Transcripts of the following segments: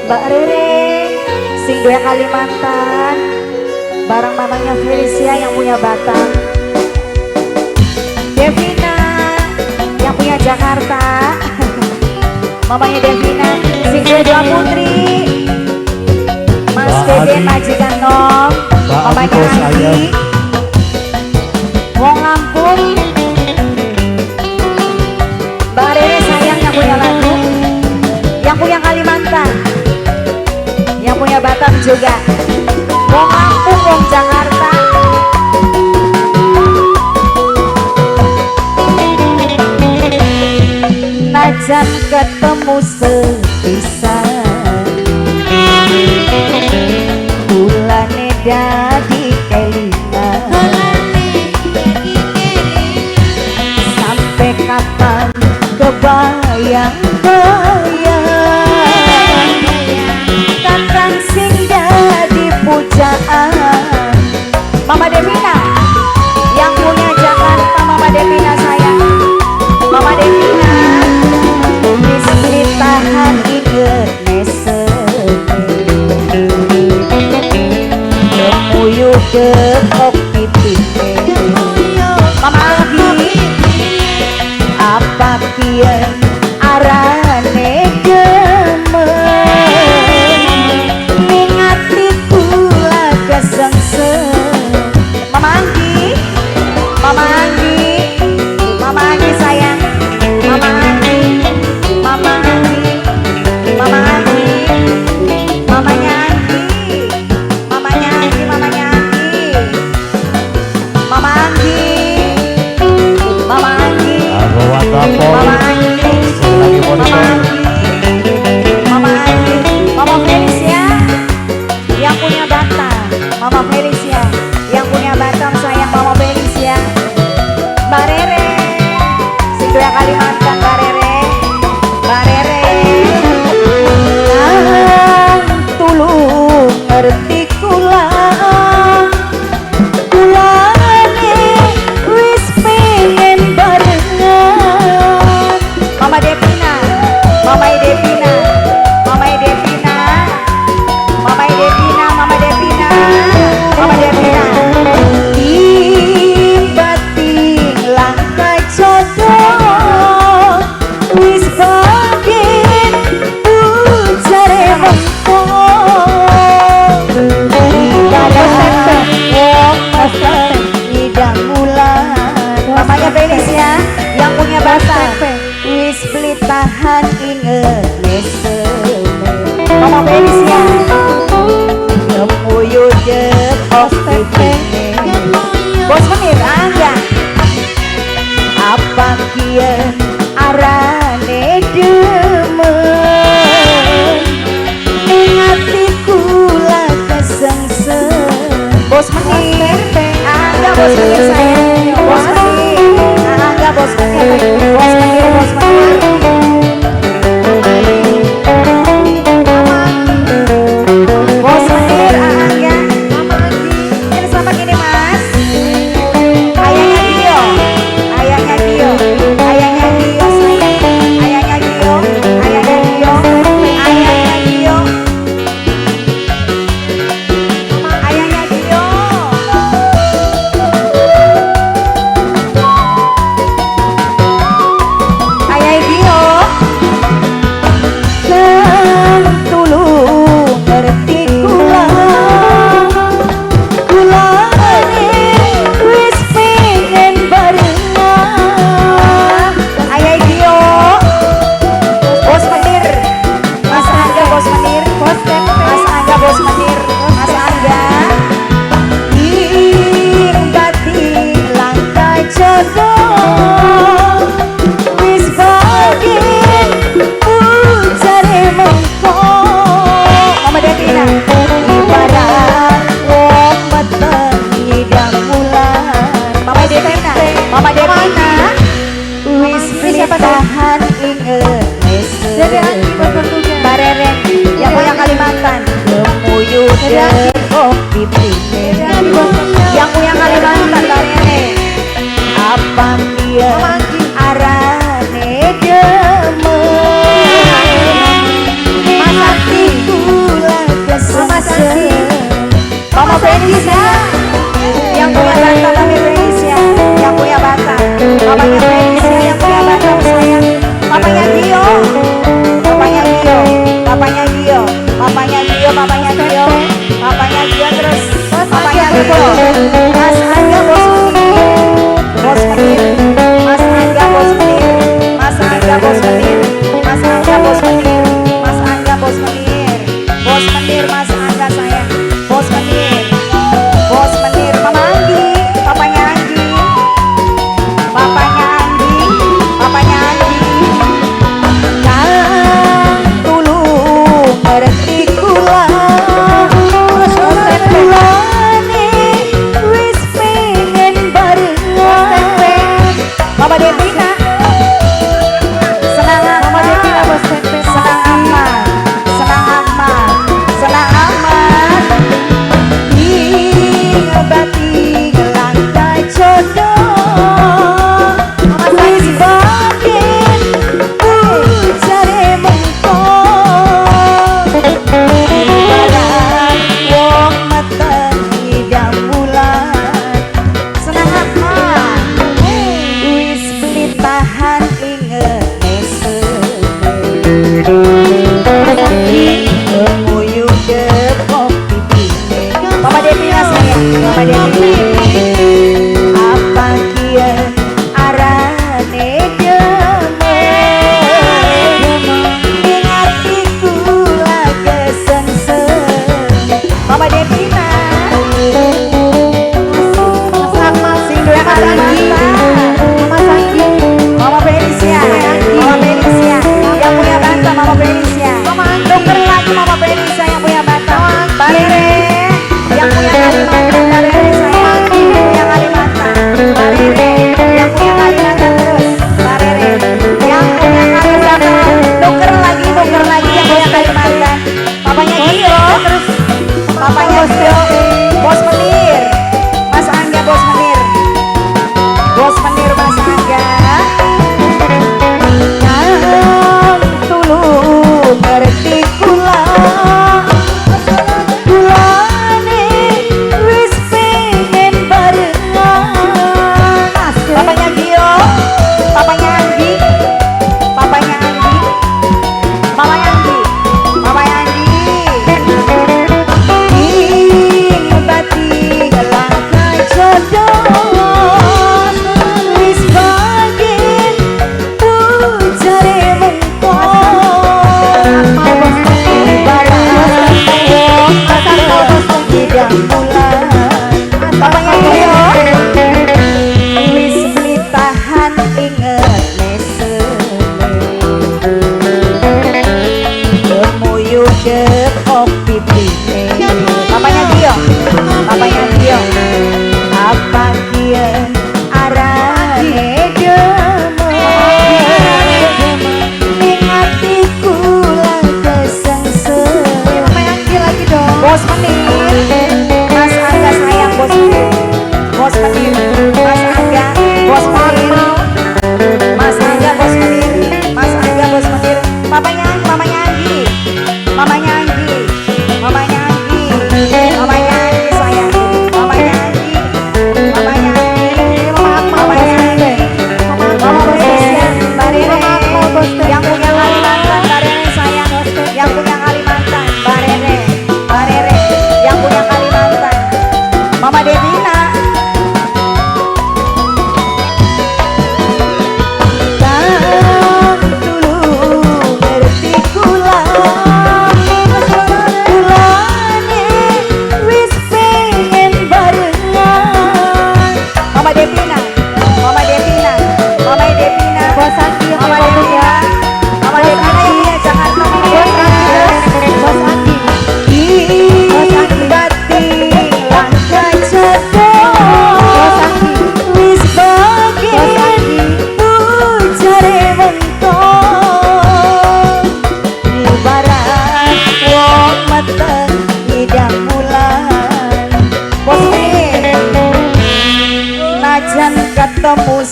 Mbak Rere sing doya Kalimantan bareng mamanya Felicia yang punya Batam, Devina yang punya Jakarta mamanya Devina sing doya Putri, Mas Dede majikan Nom mamanya Andi Wong Lampung, Mbak Rere sayang yang punya lagu, yang punya Kalimantan, yang punya Batam juga, Wong Lampung, Wong Jakarta. Najan ketemu sepisan, bulane dadi kelingan, sampai kapan kebayang-bayang kakang sing dadi pujaan. Mama Devina yang punya Jakarta, Mama Devina sayang, Mama Devina bisa tahan inget nemuyuh depok pitine. Mama Agi apa kian arane gemen ngingati kula kesengsem. Mama Anggi, Mama Anggi, Mama Anggi sayang, Mama Anggi, Mama Anggi, Mama Anggi, mamanya Anggi, mamanya Anggi, mamanya Anggi, Mama Anggi, Mama Anggi, Mama Anggi, Mama Anggi, Mama Anggi, Mama Felicia yang punya Batam, Mama Felicia yang punya Batam sayang, Mama Felicia. Mbak Rere sing doya Kalimantan, Mbak Rere, Mbak Rere tulung ngerti kula, kulane wis pengen barengan. Mama Devina, Mama Devina, Mama Devina, Mama Devina, Mama Devina, Mama Devina. Ting-bating langkai jodoh wis bagen ucare mengkong. Idang bulan. Mamanya Felicia yang punya Batam wis beli tahan inget mesem. Mama Felicia nemuyuh depok pitine. Bos Menir Angga apa kian arane demen ngingati kula kesengsem. Bos Menir Angga, Bos Menir sayang, Bos Menir Angga, Bos Menir, Bos Menir, Bos Menir. Bos Menir Angga, ini selamat ini Mas. Ayahnya Gio, ayahnya Gio, ayahnya Gio sayang, ayahnya Gio, ayahnya Gio, ayahnya Gio, ayahnya Gio. Ayah Gio kan tulung ngerti kula, kulane wis pengen barengan. Ayah Gio, Bos Menir, Mas Angga, Bos Menir, Mas Angga, Bos Menir, Mas Angga. Ting-bating langkai jodoh wis bagen ucare mengkong. Mama Devina ibarat wong weteng ngidang bulan. Mama Devina, Mama Devina wis beli tahan inget mesem. Mbak Rere yang punya Kalimantan nemuyuh depok pitine. Yang punya Kalimantan Mbak Rere apa kian arane demen ngingati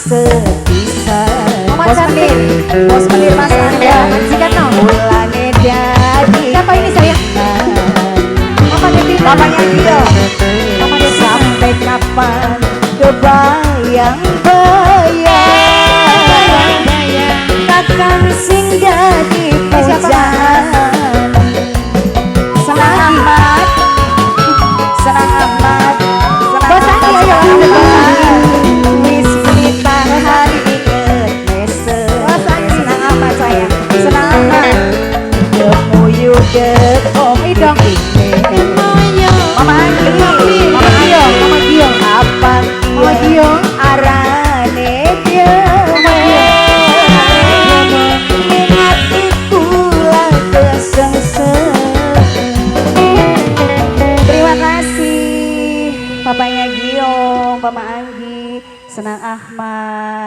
sepisah. Mama Bos cantik. menir, bos menir Mas Anda. Sikat no. Mulane dari Siapa ini sayang? Mama Devi. Mamanya dia. Mama Devi. Sampai kapan kebayang